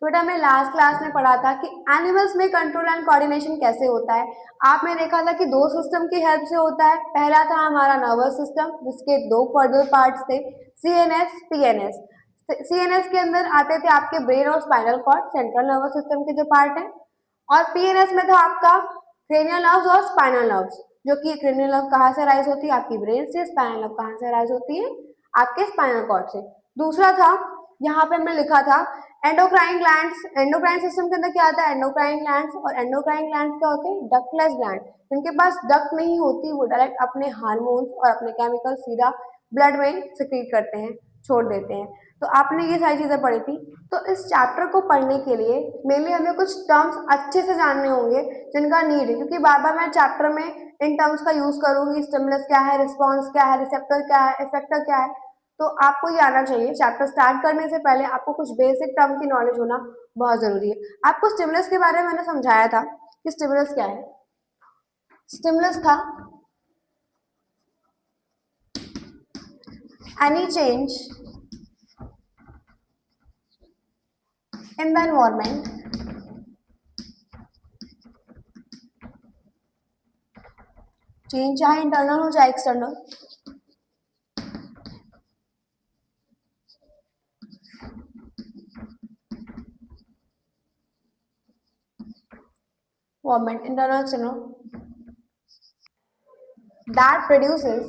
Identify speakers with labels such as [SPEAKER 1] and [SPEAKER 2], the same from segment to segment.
[SPEAKER 1] बेटा हमने last class में पढ़ा था कि एनिमल्स में कंट्रोल एंड कोऑर्डिनेशन कैसे होता है। आपने देखा था कि दो सिस्टम की हेल्प से होता है। पहला था हमारा नर्वस सिस्टम जिसके दो फर्दर पार्ट्स थे, सीएनएस, पीएनएस। सीएनएस के अंदर आते थे आपके ब्रेन और spinal cord, central nervous system के जो पार्ट है। और पीएनएस में था आपका क्रेनियल नर्व्स और स्पाइनल नर्व्स, जो कि क्रेनियल नर्व कहाँ से राइज होती है, आपकी ब्रेन से। स्पाइनल नर्व कहाँ से राइज होती है, आपके स्पाइनल कॉर्ड से। दूसरा था, यहाँ पे हमने लिखा था एंडोक्राइन ग्लैंड्स। एंडोक्राइन सिस्टम के अंदर क्या आता है, एंडोक्राइन ग्लैंड्स। और एंडोक्राइन ग्लैंड्स क्या होते हैं, डक्टलेस ग्लैंड। जिनके पास डक्ट नहीं होती, वो डायरेक्ट अपने हार्मोन्स और अपने केमिकल सीधा ब्लड में सिक्रीट करते हैं, छोड़ देते हैं। तो आपने ये सारी चीजें पढ़ी थी। तो इस चैप्टर को पढ़ने के लिए मेनली हमें कुछ टर्म्स अच्छे से जानने होंगे जिनका नीड है, क्योंकि बार बार मैं चैप्टर में इन टर्म्स का यूज करूंगी। स्टिमुलस क्या है, रिस्पॉन्स क्या है, रिसेप्टर क्या है, इफेक्टर क्या है। तो आपको ये आना चाहिए। चैप्टर स्टार्ट करने से पहले आपको कुछ बेसिक टर्म की नॉलेज होना बहुत जरूरी है। आपको स्टिमुलस के बारे में मैंने समझाया था कि स्टिमुलस क्या है। स्टिमुलस था any change in the environment change चाहे इंटरनल हो चाहे external, environment internal external, that produces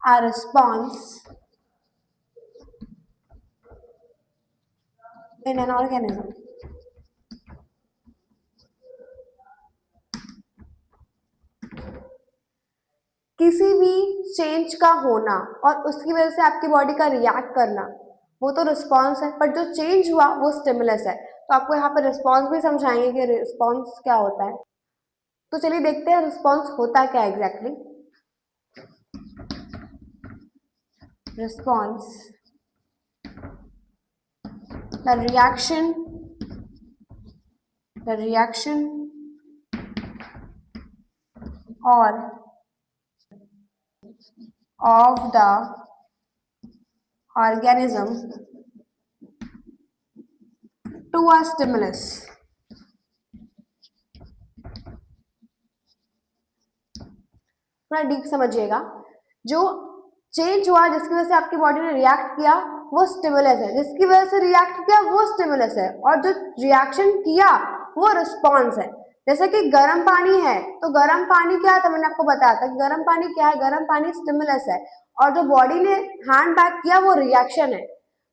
[SPEAKER 1] a response in an organism. किसी भी चेंज का होना और उसकी वजह से आपकी बॉडी का रिएक्ट करना, वो तो रिस्पॉन्स है। पर जो चेंज हुआ वो स्टिमुलस है। तो आपको यहाँ पे रिस्पॉन्स भी समझाएंगे कि रिस्पॉन्स क्या होता है। तो चलिए देखते हैं रिस्पॉन्स होता क्या exactly. Response, the reaction or of the organism to a stimulus. थोड़ा डीप समझिएगा। जो चेंज हुआ जिसकी वजह से आपकी बॉडी ने रिएक्ट किया वो स्टिमुलस है, जिसकी वजह से रिएक्ट किया वो स्टिमुलस है, और जो रिएक्शन किया वो रिस्पॉन्स है। जैसे कि गर्म पानी है, तो गर्म पानी क्या था, मैंने आपको बताया था कि गर्म पानी क्या है, गर्म पानी स्टिमुलस है, और जो बॉडी ने हैंड बैक किया वो रिएक्शन है।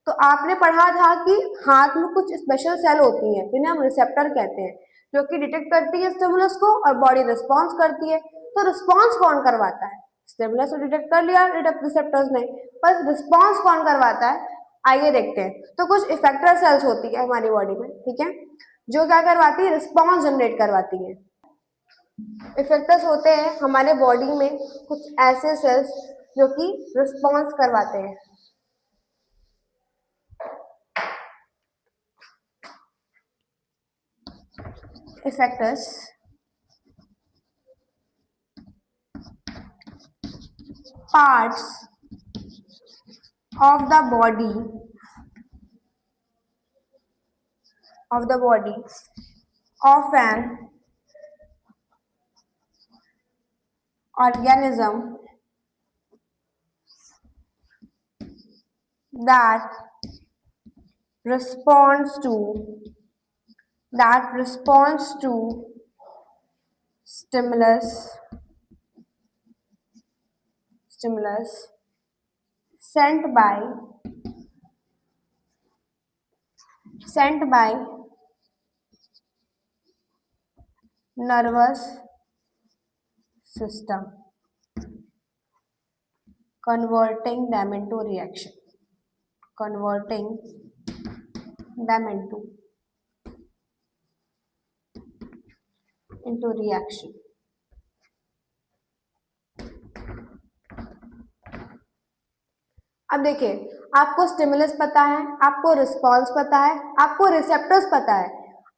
[SPEAKER 1] तो आपने पढ़ा था कि हाथ में कुछ स्पेशल सेल होती हैं जिन्हें हम रिसेप्टर कहते हैं, जो कि डिटेक्ट करती है स्टिमुलस को और बॉडी रिस्पॉन्स करती है। तो रिस्पॉन्स कौन करवाता है, स्टिमुलस तो डिटेक्ट कर लिया रिसेप्टर्स ने, पर रिस्पॉन्स कौन करवाता है, आइए देखते हैं। तो कुछ इफेक्टर सेल्स होती है हमारी बॉडी में, ठीक है, जो क्या करवाती है, रिस्पॉन्स जनरेट करवाती है। इफेक्टर्स होते हैं हमारे बॉडी में कुछ ऐसे सेल्स जो कि रिस्पॉन्स करवाते हैं। effectors parts of the body of an organism that responds to stimulus sent by nervous system, converting them into reaction. अब देखिए, आपको स्टिमुलस पता है, आपको रिस्पॉन्स पता है, आपको रिसेप्टर्स पता है।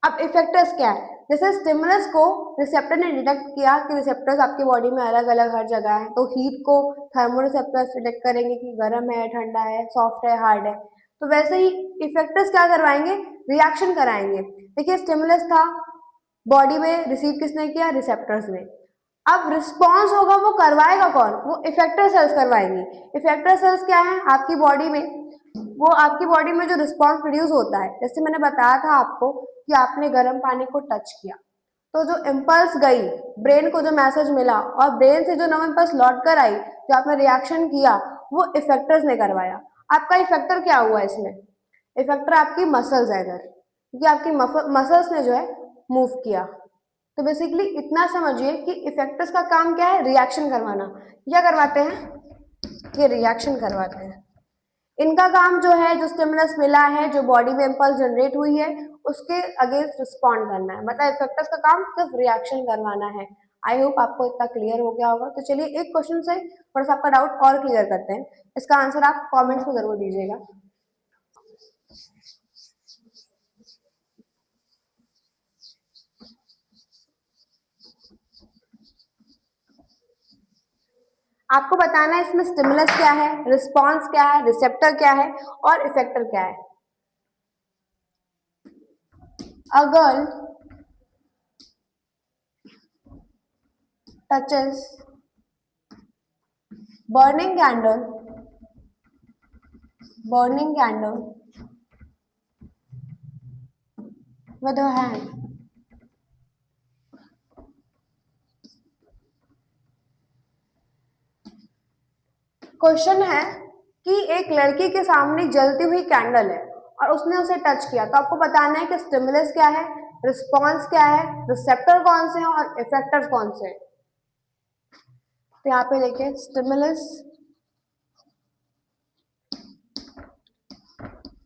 [SPEAKER 1] अब इफेक्टर्स क्या है, जैसे स्टिमुलस को रिसेप्टर ने डिटेक्ट किया कि रिसेप्टर्स आपकी बॉडी में अलग अलग हर जगह है, तो हीट को थर्मोरिसेप्टर्स डिटेक्ट करेंगे कि गर्म है, ठंडा है, सॉफ्ट है, हार्ड है। तो वैसे ही इफेक्टर्स क्या करवाएंगे, रिएक्शन कराएंगे। देखिए स्टिमुलस था, बॉडी में रिसीव किसने किया, रिसेप्टर्स ने। अब रिस्पॉन्स होगा वो करवाएगा कौन, वो इफेक्टर सेल्स करवाएंगे। इफेक्टर सेल्स क्या है आपकी बॉडी में, वो आपकी बॉडी में जो रिस्पॉन्स प्रोड्यूस होता है, जैसे मैंने बताया था आपको कि आपने गर्म पानी को टच किया तो जो इम्पल्स गई, ब्रेन को जो मैसेज मिला और ब्रेन से जो नव इम्पल्स लौट कर आई, जो आपने रिएक्शन किया, वो इफेक्टर्स ने करवाया। आपका इफेक्टर क्या हुआ इसमें, इफेक्टर आपकी मसल्स है इधर, क्योंकि आपकी मसल्स ने जो है मूव किया। तो बेसिकली इतना समझिए कि इफेक्टर्स का काम क्या है, रिएक्शन करवाना। क्या करवाते हैं, ये रिएक्शन करवाते हैं। इनका काम जो है, जो स्टिमुलस मिला है, जो बॉडी में इम्पल्स जनरेट हुई है, उसके अगेंस्ट रिस्पॉन्ड करना है। मतलब इफेक्टर्स का काम सिर्फ रिएक्शन करवाना है। आई होप आपको इतना क्लियर हो गया होगा। तो चलिए एक क्वेश्चन से थोड़ा सा आपका डाउट और क्लियर करते हैं। इसका आंसर आप कमेंट्स में जरूर दीजिएगा। आपको बताना है इसमें स्टिमुलस क्या है, रिस्पॉन्स क्या है, रिसेप्टर क्या है और इफेक्टर क्या है। अगर touches burning candle with her hand, question है कि एक लड़की के सामने जलती हुई कैंडल है और उसने उसे टच किया, तो आपको बताना है कि स्टिमुलस क्या है, रिस्पॉन्स क्या है, रिसेप्टर कौन से हैं और इफेक्टर कौन से हैं। तो यहाँ पे देखिए स्टिमुलस,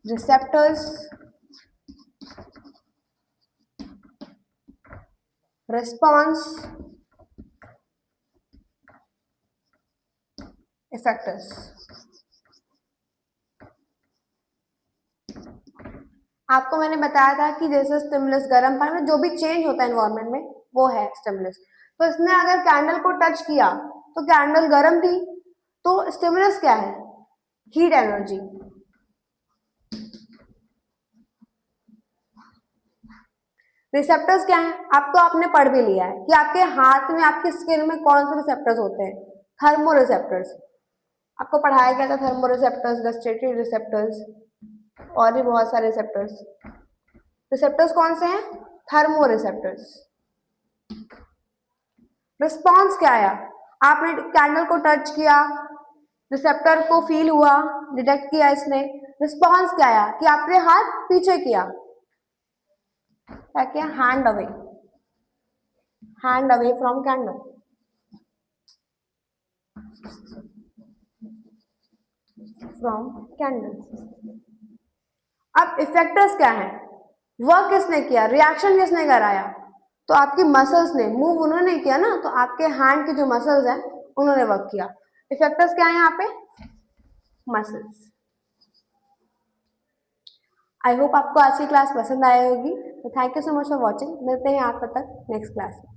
[SPEAKER 1] रिसेप्टर्स, रिस्पॉन्स, इफेक्टर्स। आपको मैंने बताया था कि जैसे स्टिमुलस गर्म पानी में जो भी चेंज होता है एनवायरनमेंट में, वो है स्टिमुलस। तो इसने अगर कैंडल को टच किया तो कैंडल गर्म थी, तो स्टिमुलस क्या है, हीट एनर्जी। रिसेप्टर्स क्या है, आप तो आपने पढ़ भी लिया है कि आपके हाथ में, आपकी स्किन में कौन से रिसेप्टर्स होते हैं, थर्मो रिसेप्टर्स। आपको पढ़ाया गया था थर्मो रिसेप्टर्स, गस्टेटरी रिसेप्टर्स और भी बहुत सारे रिसेप्टर्स। रिसेप्टर्स कौन से हैं, थर्मो रिसेप्टर्स। रिस्पॉन्स क्या आया, आपने कैंडल को टच किया, रिसेप्टर को फील हुआ, डिटेक्ट किया इसने। रिस्पॉन्स क्या आया कि आपने हाथ पीछे किया, क्या किया, hand away from candle, from candle. अब इफेक्टर्स क्या है, वर्क किसने किया, रिएक्शन किसने कराया, तो आपकी मसल्स ने, मूव उन्होंने किया ना, तो आपके हैंड की जो मसल्स हैं उन्होंने वर्क किया। इफेक्टर्स क्या है यहाँ पे, मसल्स। आई होप आपको आज की क्लास पसंद आई होगी। तो thank you so much for watching. मिलते हैं आप तक नेक्स्ट क्लास में।